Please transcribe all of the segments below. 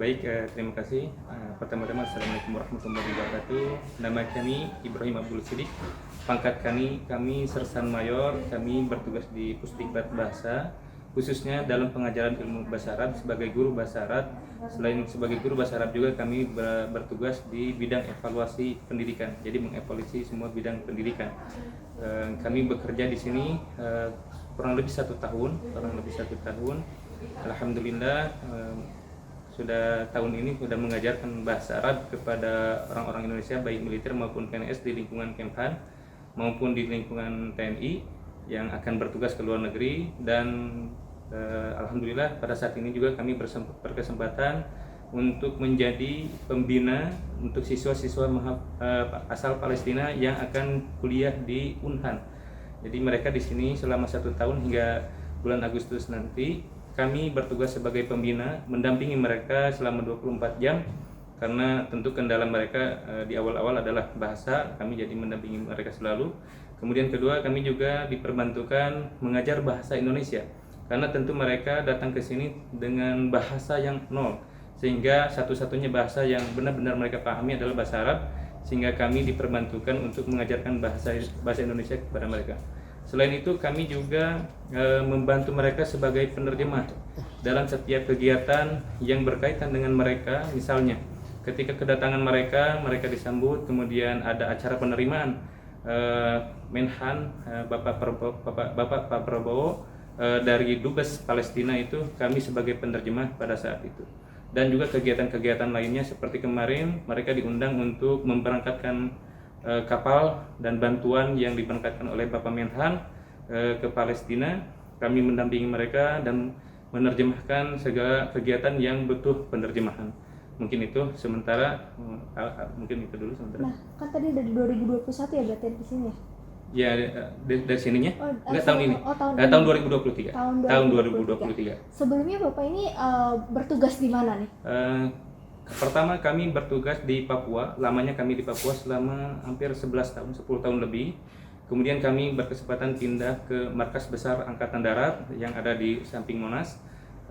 Baik, terima kasih. Pertama-tama Assalamualaikum warahmatullahi wabarakatuh. Nama kami Ibrahim Abdul Sidik. Pangkat kami Sersan Mayor. Kami bertugas di Pusdiklat Bahasa, khususnya dalam pengajaran ilmu bahasa Arab sebagai guru bahasa Arab. Selain sebagai guru bahasa Arab juga kami bertugas di bidang evaluasi pendidikan. Jadi mengevaluasi semua bidang pendidikan. Kami bekerja di sini kurang lebih satu tahun. Alhamdulillah. Sudah tahun ini sudah mengajarkan bahasa Arab kepada orang-orang Indonesia baik militer maupun PNS di lingkungan Kemhan maupun di lingkungan TNI yang akan bertugas ke luar negeri. Dan alhamdulillah pada saat ini juga kami berkesempatan untuk menjadi pembina untuk siswa-siswa asal Palestina yang akan kuliah di Unhan. Jadi mereka di sini selama 1 tahun hingga bulan Agustus nanti. Kami bertugas sebagai pembina, mendampingi mereka selama 24 jam karena tentu kendala mereka di awal-awal adalah bahasa. Kami jadi mendampingi mereka selalu. Kemudian kedua, kami juga diperbantukan mengajar bahasa Indonesia karena tentu mereka datang ke sini dengan bahasa yang nol, sehingga satu-satunya bahasa yang benar-benar mereka pahami adalah bahasa Arab, sehingga kami diperbantukan untuk mengajarkan bahasa Indonesia kepada mereka. Selain itu kami juga membantu mereka sebagai penerjemah dalam setiap kegiatan yang berkaitan dengan mereka. Misalnya ketika kedatangan mereka disambut, kemudian ada acara penerimaan Menhan Bapak Pak Prabowo dari Dubes Palestina, itu kami sebagai penerjemah pada saat itu. Dan juga kegiatan-kegiatan lainnya seperti kemarin mereka diundang untuk memberangkatkan kapal dan bantuan yang diberangkatkan oleh Bapak Menhan ke Palestina. Kami mendampingi mereka dan menerjemahkan segala kegiatan yang butuh penerjemahan. Mungkin itu sementara, mungkin itu dulu sementara. Nah, kan tadi dari 2021 ya berarti di sini ya? Ya, dari sininya? Enggak, tahun ini. Tahun 2023. Tahun 2023. Sebelumnya Bapak ini bertugas di mana nih? Pertama kami bertugas di Papua, lamanya kami di Papua selama hampir 11 tahun, 10 tahun lebih. Kemudian kami berkesempatan pindah ke Markas Besar Angkatan Darat yang ada di samping Monas.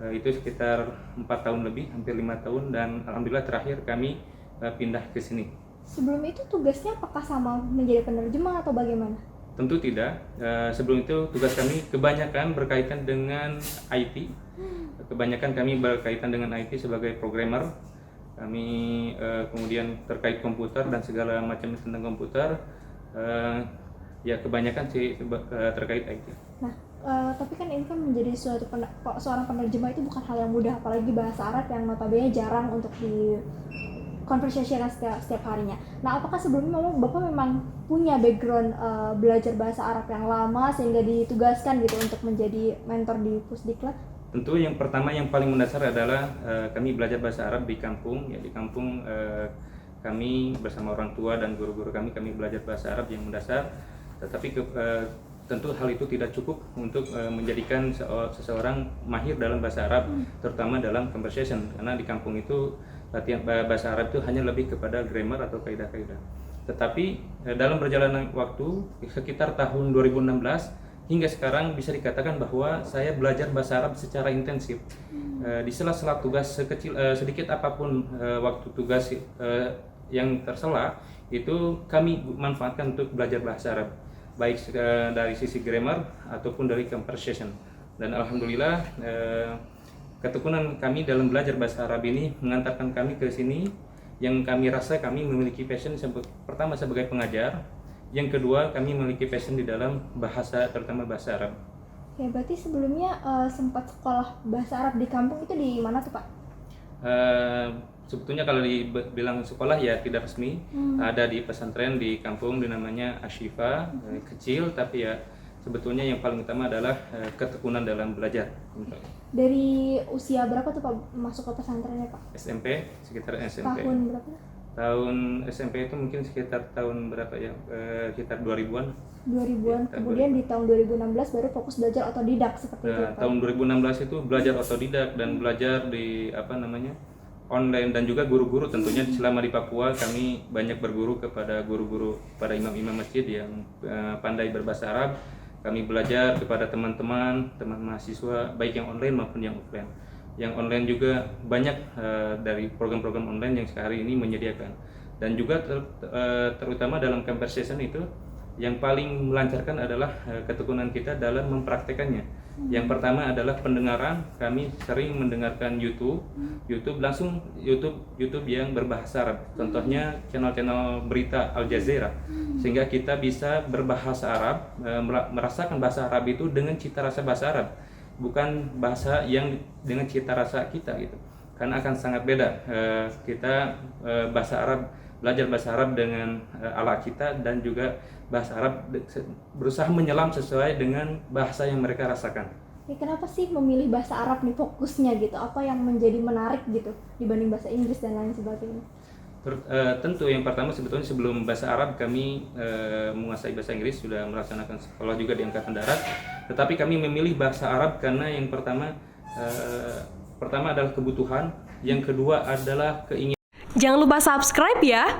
Itu sekitar 4 tahun lebih, hampir 5 tahun, dan alhamdulillah terakhir kami pindah ke sini. Sebelum itu tugasnya apakah sama menjadi penerjemah atau bagaimana? Tentu tidak. Sebelum itu tugas kami kebanyakan berkaitan dengan IT. Kebanyakan kami berkaitan dengan IT sebagai programmer. Kami kemudian terkait komputer dan segala macam tentang komputer, ya kebanyakan sih terkait IT. Nah, tapi kan ini kan menjadi seorang penerjemah itu bukan hal yang mudah, apalagi bahasa Arab yang notabene jarang untuk di conversation setiap harinya. Nah, apakah sebelumnya Bapak memang punya background belajar bahasa Arab yang lama sehingga ditugaskan gitu untuk menjadi mentor di Pusdiklat? Tentu yang pertama yang paling mendasar adalah kami belajar bahasa Arab di kampung. Ya, di kampung kami bersama orang tua dan guru-guru kami belajar bahasa Arab yang mendasar. Tetapi tentu hal itu tidak cukup untuk menjadikan seseorang mahir dalam bahasa Arab, terutama dalam conversation. Karena di kampung itu latihan bahasa Arab itu hanya lebih kepada grammar atau kaidah-kaidah. Tetapi dalam perjalanan waktu sekitar tahun 2016 hingga sekarang bisa dikatakan bahwa saya belajar bahasa Arab secara intensif. Di sela-sela tugas sedikit apapun waktu tugas yang tersela, itu kami manfaatkan untuk belajar bahasa Arab, baik dari sisi grammar ataupun dari conversation. Dan alhamdulillah ketekunan kami dalam belajar bahasa Arab ini mengantarkan kami ke sini, yang kami rasa kami memiliki passion pertama sebagai pengajar. Yang kedua, kami memiliki passion di dalam bahasa, terutama bahasa Arab. Ya, berarti sebelumnya sempat sekolah bahasa Arab di kampung itu di mana tuh Pak? Sebetulnya kalau dibilang sekolah ya tidak resmi. Ada di pesantren di kampung namanya Ashifa, kecil, tapi ya sebetulnya yang paling utama adalah ketekunan dalam belajar. Dari usia berapa tuh Pak masuk ke pesantrennya Pak? SMP, sekitar SMP. Tahun berapa? Tahun SMP itu mungkin sekitar tahun berapa ya? Sekitar 2000-an. 2000-an. Ya, kemudian 2000. Di tahun 2016 baru fokus belajar otodidak seperti itu. Tahun 2016 itu belajar otodidak dan belajar di online, dan juga guru-guru tentunya. Selama di Papua kami banyak berguru kepada guru-guru, pada imam-imam masjid yang pandai berbahasa Arab. Kami belajar kepada teman-teman mahasiswa baik yang online maupun yang offline. yang online juga banyak dari program-program online yang sekarang ini menyediakan. Dan juga terutama dalam conversation itu yang paling melancarkan adalah ketekunan kita dalam mempraktekannya. Yang pertama adalah pendengaran. Kami sering mendengarkan YouTube yang berbahasa Arab. Contohnya channel-channel berita Al Jazeera, sehingga kita bisa berbahasa Arab, merasakan bahasa Arab itu dengan cita rasa bahasa Arab, bukan bahasa yang dengan cita rasa kita gitu. Karena akan sangat beda kita belajar bahasa Arab dengan ala kita, dan juga bahasa Arab berusaha menyelam sesuai dengan bahasa yang mereka rasakan. Ya, kenapa sih memilih bahasa Arab nih fokusnya gitu? Apa yang menjadi menarik gitu dibanding bahasa Inggris dan lain sebagainya? Tentu yang pertama sebetulnya sebelum bahasa Arab kami menguasai bahasa Inggris, sudah melaksanakan sekolah juga di Angkatan Darat. Tetapi kami memilih bahasa Arab karena yang pertama adalah kebutuhan, yang kedua adalah keinginan. Jangan lupa subscribe ya.